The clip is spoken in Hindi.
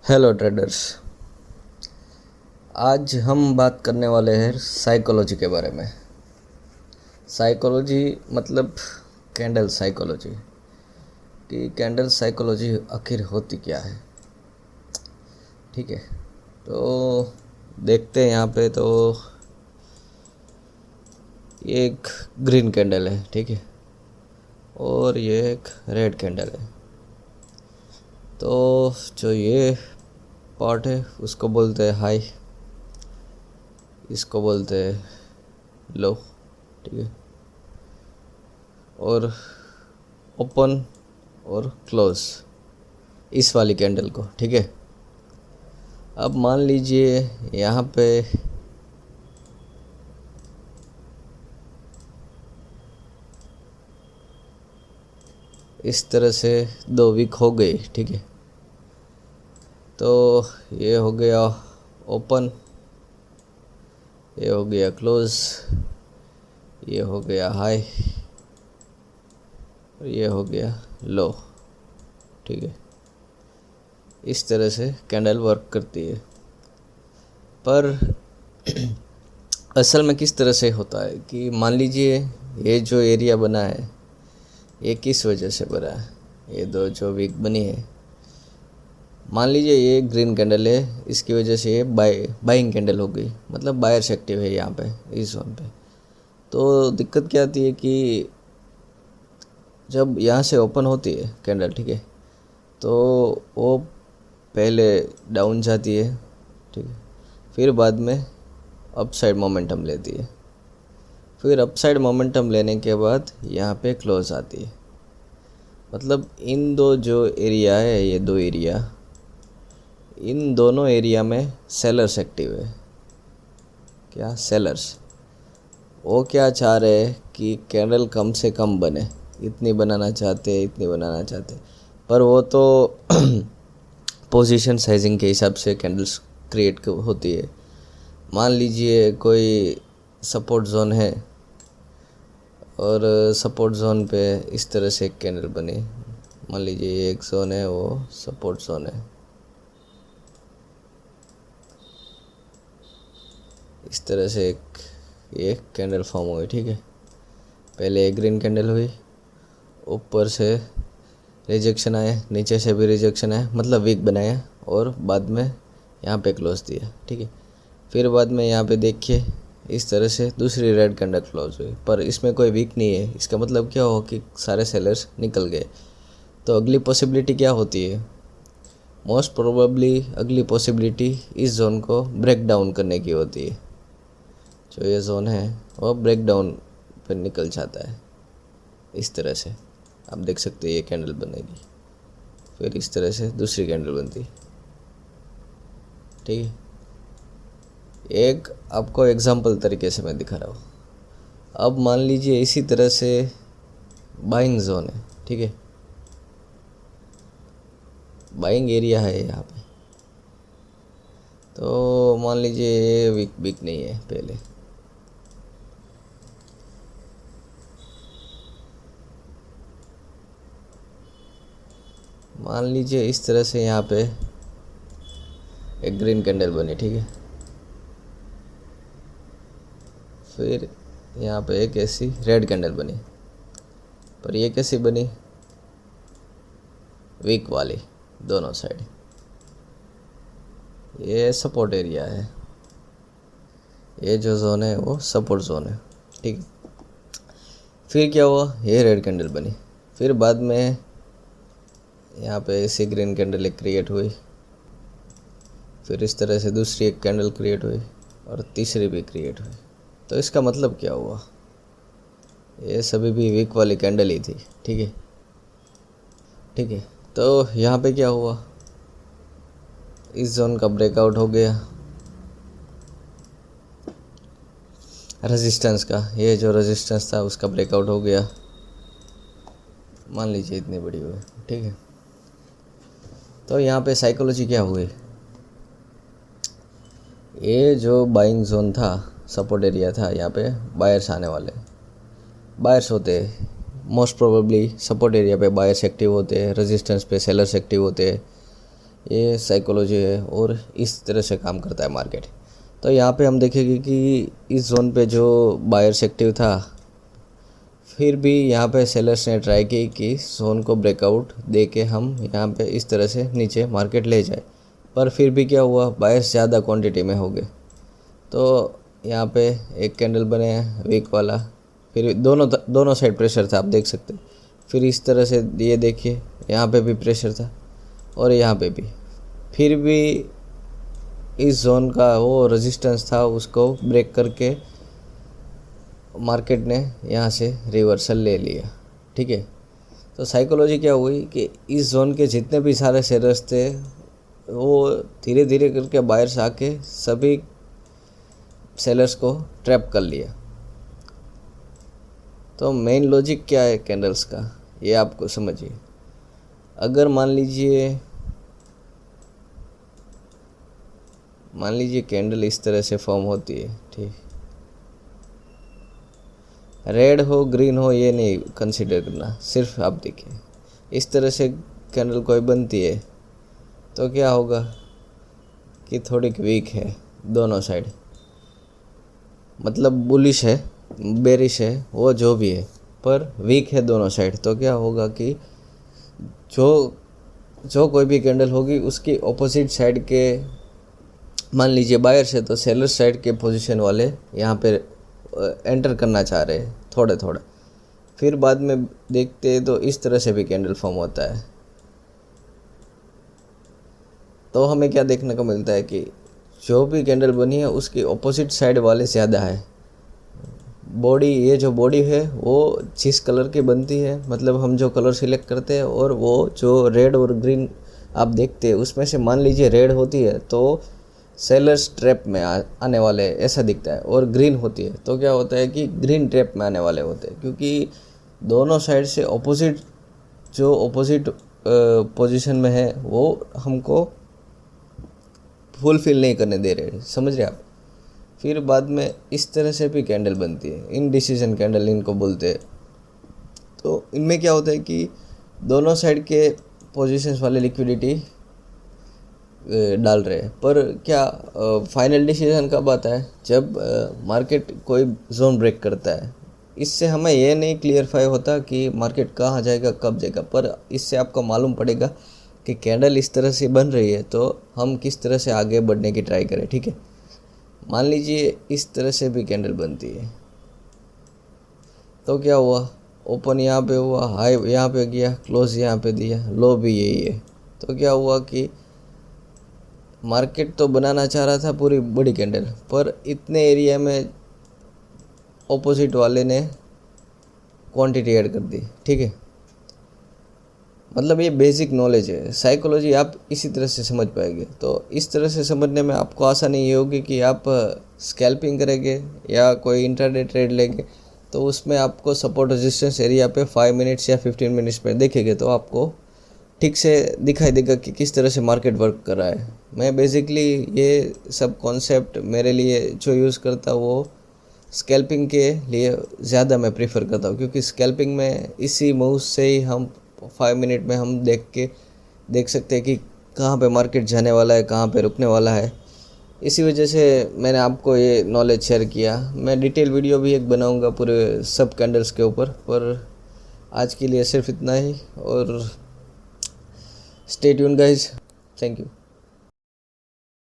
Hello traders. आज हम बात करने वाले हैं साइकोलॉजी के बारे में। साइकोलॉजी मतलब कैंडल साइकोलॉजी कि कैंडल साइकोलॉजी आखिर होती क्या है। ठीक है, तो देखते हैं यहाँ पे। तो ये एक ग्रीन कैंडल है, ठीक है, और ये एक रेड कैंडल है। तो जो ये पार्ट है उसको बोलते हैं हाई, इसको बोलते हैं लो, ठीक है, और ओपन और क्लोज इस वाली कैंडल को, ठीक है। अब मान लीजिए यहाँ पे इस तरह से 2 वीक हो गई, ठीक है। तो ये हो गया ओपन, ये हो गया क्लोज, ये हो गया हाई और ये हो गया लो, ठीक है। इस तरह से कैंडल वर्क करती है। पर असल में किस तरह से होता है कि मान लीजिए ये जो एरिया बना है ये किस वजह से बना है। ये दो जो वीक बनी है, मान लीजिए ये ग्रीन कैंडल है, इसकी वजह से ये बाइंग कैंडल हो गई, मतलब बायर्स एक्टिव है यहाँ पे इस जोन पे। तो दिक्कत क्या आती है कि जब यहाँ से ओपन होती है कैंडल, ठीक है, तो वो पहले डाउन जाती है, ठीक है, फिर बाद में अपसाइड मोमेंटम लेती है, फिर अपसाइड मोमेंटम लेने के बाद यहाँ पे क्लोज आती है। मतलब इन दो जो एरिया है, ये दो एरिया, इन दोनों एरिया में सेलर्स एक्टिव है। क्या सेलर्स? वो क्या चाह रहे हैं कि कैंडल कम से कम बने, इतनी बनाना चाहते हैं, इतनी बनाना चाहते हैं। पर वो तो पोजीशन साइजिंग के हिसाब से कैंडल्स क्रिएट होती है। मान लीजिए कोई सपोर्ट जोन है और सपोर्ट जोन पे इस तरह से एक कैंडल बनी। मान लीजिए ये एक जोन है, वो सपोर्ट जोन है। इस तरह से एक कैंडल फॉर्म हुई, ठीक है। पहले एक ग्रीन कैंडल हुई, ऊपर से रिजेक्शन आया, नीचे से भी रिजेक्शन आया, मतलब वीक बनाया, और बाद में यहाँ पे क्लोज दिया, ठीक है। फिर बाद में यहाँ पे देखिए इस तरह से दूसरी रेड कैंडल क्लोज हुई, पर इसमें कोई वीक नहीं है। इसका मतलब क्या हो कि सारे सेलर्स निकल गए। तो अगली पॉसिबिलिटी क्या होती है? मोस्ट प्रोबेबली अगली पॉसिबिलिटी इस जोन को ब्रेक डाउन करने की होती है। जो ये जोन है वो ब्रेक डाउन पर निकल जाता है। इस तरह से आप देख सकते हैं ये कैंडल बनेगी, फिर इस तरह से दूसरी कैंडल बनती, ठीक है। एक आपको एग्जांपल तरीके से मैं दिखा रहा हूँ। अब मान लीजिए इसी तरह से बाइंग जोन है, ठीक है, बाइंग एरिया है यहाँ पे। तो मान लीजिए ये वीक नहीं है पहले, मान लीजिए इस तरह से यहाँ पे एक ग्रीन कैंडल बनी, ठीक है। फिर यहाँ पे एक ऐसी रेड कैंडल बनी, पर ये कैसी बनी? वीक वाली, दोनों साइड। ये सपोर्ट एरिया है, ये जो जोन है वो सपोर्ट जोन है, ठीक है। फिर क्या हुआ? ये रेड कैंडल बनी, फिर बाद में यहाँ पे ऐसी ग्रीन कैंडल एक क्रिएट हुई, फिर इस तरह से दूसरी एक कैंडल क्रिएट हुई और तीसरी भी क्रिएट हुई। तो इसका मतलब क्या हुआ? ये सभी भी वीक वाली कैंडल ही थी, ठीक है, ठीक है। तो यहाँ पे क्या हुआ? इस जोन का ब्रेकआउट हो गया, रेजिस्टेंस का, ये जो रेजिस्टेंस था उसका ब्रेकआउट हो गया। मान लीजिए इतनी बड़ी हुई, ठीक है। तो यहाँ पे साइकोलॉजी क्या हुई? ये जो बाइंग जोन था, सपोर्ट एरिया था, यहाँ पे बायर्स आने वाले, बायर्स होते हैं मोस्ट प्रोबेबली। सपोर्ट एरिया पे बायर्स एक्टिव होते हैं, रेजिस्टेंस पे सेलर्स एक्टिव होते हैं, ये साइकोलॉजी है और इस तरह से काम करता है मार्केट। तो यहाँ पे हम देखेंगे कि इस जोन पे जो बायर्स एक्टिव था, फिर भी यहाँ पे सेलर्स ने ट्राई की कि जोन को ब्रेकआउट दे के हम यहाँ पे इस तरह से नीचे मार्केट ले जाए, पर फिर भी क्या हुआ, बायर्स ज़्यादा क्वांटिटी में हो गए। तो यहाँ पे एक कैंडल बने वीक वाला, फिर दोनों साइड प्रेशर था, आप देख सकते हैं। फिर इस तरह से ये देखिए, यहाँ पे भी प्रेशर था और यहाँ पे भी, फिर भी इस जोन का वो रेजिस्टेंस था, उसको ब्रेक करके मार्केट ने यहाँ से रिवर्सल ले लिया। ठीक है, तो साइकोलॉजी क्या हुई कि इस जोन के जितने भी सारे शेयर्स थे वो धीरे धीरे करके बायर्स आके सभी सेलर्स को ट्रैप कर लिया। तो मेन लॉजिक क्या है कैंडल्स का, ये आपको समझिए। अगर मान लीजिए कैंडल इस तरह से फॉर्म होती है, ठीक, रेड हो ग्रीन हो ये नहीं कंसीडर करना, सिर्फ आप देखिए इस तरह से कैंडल कोई बनती है तो क्या होगा कि थोड़ी वीक है दोनों साइड, मतलब बुलिश है बेरिश है वो जो भी है, पर वीक है दोनों साइड। तो क्या होगा कि जो कोई भी कैंडल होगी उसकी ऑपोजिट साइड के, मान लीजिए बायर्स है तो सेलर साइड के पोजीशन वाले यहाँ पे एंटर करना चाह रहे हैं थोड़े थोड़े, फिर बाद में देखते हैं तो इस तरह से भी कैंडल फॉर्म होता है। तो हमें क्या देखने को मिलता है कि जो भी कैंडल बनी है उसकी ऑपोजिट साइड वाले ज़्यादा है बॉडी। ये जो बॉडी है वो जिस कलर की बनती है, मतलब हम जो कलर सिलेक्ट करते हैं और वो जो रेड और ग्रीन आप देखते हैं उसमें से मान लीजिए रेड होती है तो सेलर्स ट्रैप में आने वाले ऐसा दिखता है, और ग्रीन होती है तो क्या होता है कि ग्रीन ट्रैप में आने वाले होते हैं, क्योंकि दोनों साइड से ऑपोजिट पोजीशन में है वो हमको फुलफिल नहीं करने दे रहे, समझ रहे आप। फिर बाद में इस तरह से भी कैंडल बनती है, इनडिसीजन कैंडल इनको बोलते हैं। तो इनमें क्या होता है कि दोनों साइड के पोजीशंस वाले लिक्विडिटी डाल रहे हैं, पर क्या फाइनल डिसीजन कब आता है, जब मार्केट कोई जोन ब्रेक करता है। इससे हमें ये नहीं क्लियरफाई होता कि मार्केट कहाँ जाएगा कब जाएगा, पर इससे आपको मालूम पड़ेगा कि कैंडल इस तरह से बन रही है तो हम किस तरह से आगे बढ़ने की ट्राई करें। ठीक है, मान लीजिए इस तरह से भी कैंडल बनती है तो क्या हुआ, ओपन यहाँ पे हुआ, हाई यहाँ पे गया, क्लोज यहाँ पे दिया, लो भी यही है। तो क्या हुआ कि मार्केट तो बनाना चाह रहा था पूरी बड़ी कैंडल, पर इतने एरिया में ऑपोजिट वाले ने क्वांटिटी ऐड कर दी। ठीक है, मतलब ये बेसिक नॉलेज है, साइकोलॉजी आप इसी तरह से समझ पाएंगे। तो इस तरह से समझने में आपको आसानी ये होगी कि आप स्कैल्पिंग करेंगे या कोई इंट्राडे ट्रेड लेंगे तो उसमें आपको सपोर्ट रेजिस्टेंस एरिया पे 5 मिनट्स या 15 मिनट्स में देखेंगे तो आपको ठीक से दिखाई देगा कि किस तरह से मार्केट वर्क कर रहा है। मैं बेसिकली ये सब कॉन्सेप्ट मेरे लिए जो यूज़ करता हूँ वो स्कैल्पिंग के लिए ज़्यादा मैं प्रीफर करता हूँ, क्योंकि स्कैल्पिंग में इसी मूव से ही हम 5 मिनट में हम देख सकते हैं कि कहाँ पे मार्केट जाने वाला है, कहाँ पे रुकने वाला है। इसी वजह से मैंने आपको ये नॉलेज शेयर किया। मैं डिटेल वीडियो भी एक बनाऊंगा पूरे सब कैंडल्स के ऊपर, पर आज के लिए सिर्फ इतना ही, और stay tune guys, thank you.